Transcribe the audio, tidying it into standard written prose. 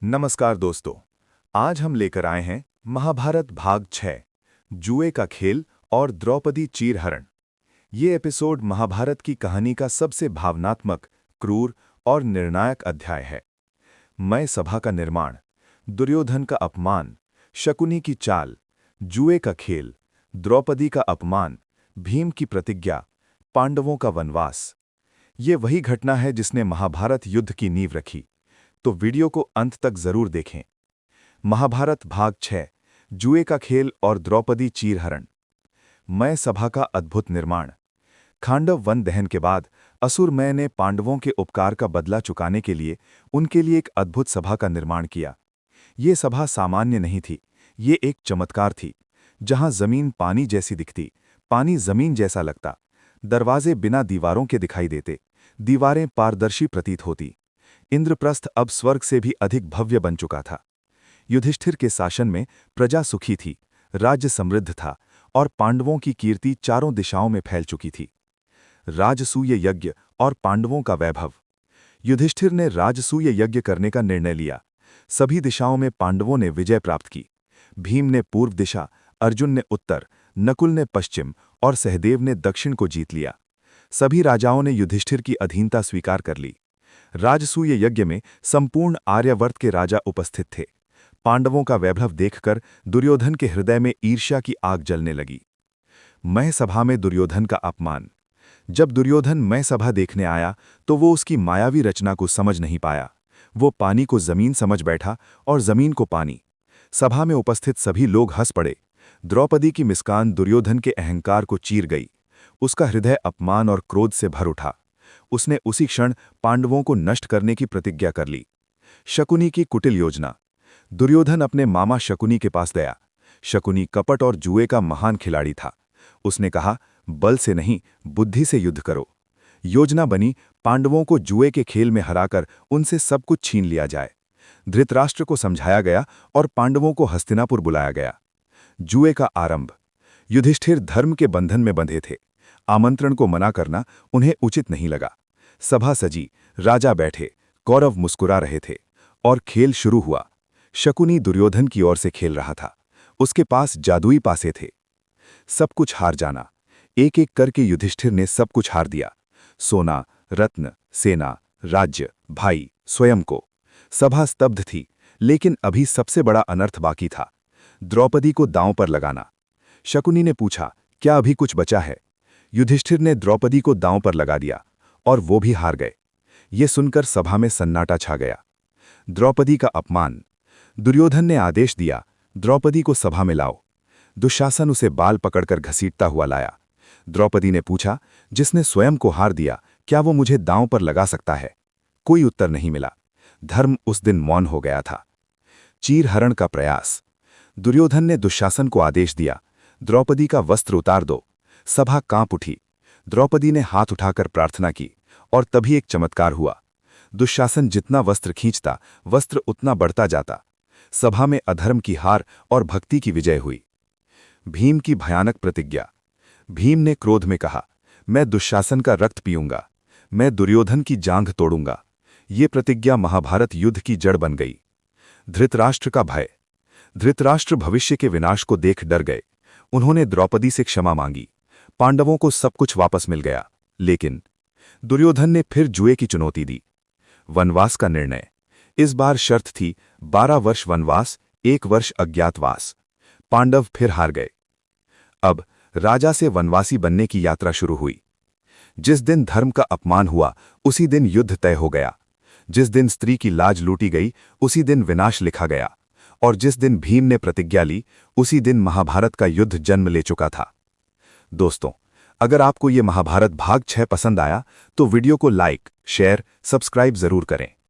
नमस्कार दोस्तों। आज हम लेकर आए हैं महाभारत भाग 6, जुए का खेल और द्रौपदी चीरहरण। ये एपिसोड महाभारत की कहानी का सबसे भावनात्मक, क्रूर और निर्णायक अध्याय है। मय सभा का निर्माण, दुर्योधन का अपमान, शकुनी की चाल, जुए का खेल, द्रौपदी का अपमान, भीम की प्रतिज्ञा, पांडवों का वनवास। ये वही घटना है जिसने महाभारत युद्ध की नींव रखी। तो वीडियो को अंत तक जरूर देखें। महाभारत भाग 6, जुए का खेल और द्रौपदी चीरहरण। मय सभा का अद्भुत निर्माण। खांडव वन दहन के बाद असुर मय ने पांडवों के उपकार का बदला चुकाने के लिए उनके लिए एक अद्भुत सभा का निर्माण किया। ये सभा सामान्य नहीं थी, ये एक चमत्कार थी, जहां जमीन पानी जैसी दिखती, पानी जमीन जैसा लगता, दरवाजे बिना दीवारों के दिखाई देते, दीवारें पारदर्शी प्रतीत होती। इंद्रप्रस्थ अब स्वर्ग से भी अधिक भव्य बन चुका था। युधिष्ठिर के शासन में प्रजा सुखी थी, राज्य समृद्ध था और पांडवों की कीर्ति चारों दिशाओं में फैल चुकी थी। राजसूय यज्ञ और पांडवों का वैभव। युधिष्ठिर ने राजसूय यज्ञ करने का निर्णय लिया। सभी दिशाओं में पांडवों ने विजय प्राप्त की। भीम ने पूर्व दिशा, अर्जुन ने उत्तर, नकुल ने पश्चिम और सहदेव ने दक्षिण को जीत लिया। सभी राजाओं ने युधिष्ठिर की अधीनता स्वीकार कर ली। राजसूय यज्ञ में संपूर्ण आर्यावर्त के राजा उपस्थित थे। पांडवों का वैभव देखकर दुर्योधन के हृदय में ईर्ष्या की आग जलने लगी। मय सभा में दुर्योधन का अपमान। जब दुर्योधन मय सभा देखने आया तो वो उसकी मायावी रचना को समझ नहीं पाया। वो पानी को जमीन समझ बैठा और जमीन को पानी। सभा में उपस्थित सभी लोग हंस पड़े। द्रौपदी की मुस्कान दुर्योधन के अहंकार को चीर गई। उसका हृदय अपमान और क्रोध से भर उठा। उसने उसी क्षण पांडवों को नष्ट करने की प्रतिज्ञा कर ली। शकुनी की कुटिल योजना। दुर्योधन अपने मामा शकुनी के पास गया। शकुनी कपट और जुए का महान खिलाड़ी था। उसने कहा, बल से नहीं, बुद्धि से युद्ध करो। योजना बनी, पांडवों को जुए के खेल में हराकर उनसे सब कुछ छीन लिया जाए। धृतराष्ट्र को समझाया गया और पांडवों को हस्तिनापुर बुलाया गया। जुए का आरंभ। युधिष्ठिर धर्म के बंधन में बंधे थे। आमंत्रण को मना करना उन्हें उचित नहीं लगा। सभा सजी, राजा बैठे, कौरव मुस्कुरा रहे थे और खेल शुरू हुआ। शकुनी दुर्योधन की ओर से खेल रहा था। उसके पास जादुई पासे थे। सब कुछ हार जाना। एक एक करके युधिष्ठिर ने सब कुछ हार दिया। सोना, रत्न, सेना, राज्य, भाई, स्वयं को। सभा स्तब्ध थी, लेकिन अभी सबसे बड़ा अनर्थ बाकी था, द्रौपदी को दांव पर लगाना। शकुनी ने पूछा, क्या अभी कुछ बचा है? युधिष्ठिर ने द्रौपदी को दांव पर लगा दिया और वो भी हार गए। ये सुनकर सभा में सन्नाटा छा गया। द्रौपदी का अपमान। दुर्योधन ने आदेश दिया, द्रौपदी को सभा में लाओ। दुशासन उसे बाल पकड़कर घसीटता हुआ लाया। द्रौपदी ने पूछा, जिसने स्वयं को हार दिया, क्या वो मुझे दांव पर लगा सकता है? कोई उत्तर नहीं मिला। धर्म उस दिन मौन हो गया था। चीरहरण का प्रयास। दुर्योधन ने दुशासन को आदेश दिया, द्रौपदी का वस्त्र उतार दो। सभा कांप उठी। द्रौपदी ने हाथ उठाकर प्रार्थना की और तभी एक चमत्कार हुआ। दुशासन जितना वस्त्र खींचता, वस्त्र उतना बढ़ता जाता। सभा में अधर्म की हार और भक्ति की विजय हुई। भीम की भयानक प्रतिज्ञा। भीम ने क्रोध में कहा, मैं दुशासन का रक्त पीऊंगा, मैं दुर्योधन की जांघ तोड़ूंगा। ये प्रतिज्ञा महाभारत युद्ध की जड़ बन गई। धृतराष्ट्र का भय। धृतराष्ट्र भविष्य के विनाश को देख डर गए। उन्होंने द्रौपदी से क्षमा मांगी। पांडवों को सब कुछ वापस मिल गया। लेकिन दुर्योधन ने फिर जुए की चुनौती दी। वनवास का निर्णय। इस बार शर्त थी 12 वर्ष वनवास, 1 वर्ष अज्ञातवास। पांडव फिर हार गए। अब राजा से वनवासी बनने की यात्रा शुरू हुई। जिस दिन धर्म का अपमान हुआ, उसी दिन युद्ध तय हो गया। जिस दिन स्त्री की लाज लूटी गई, उसी दिन विनाश लिखा गया। और जिस दिन भीम ने प्रतिज्ञा ली, उसी दिन महाभारत का युद्ध जन्म ले चुका था। दोस्तों, अगर आपको ये महाभारत भाग 6 पसंद आया तो वीडियो को लाइक, शेयर, सब्सक्राइब जरूर करें।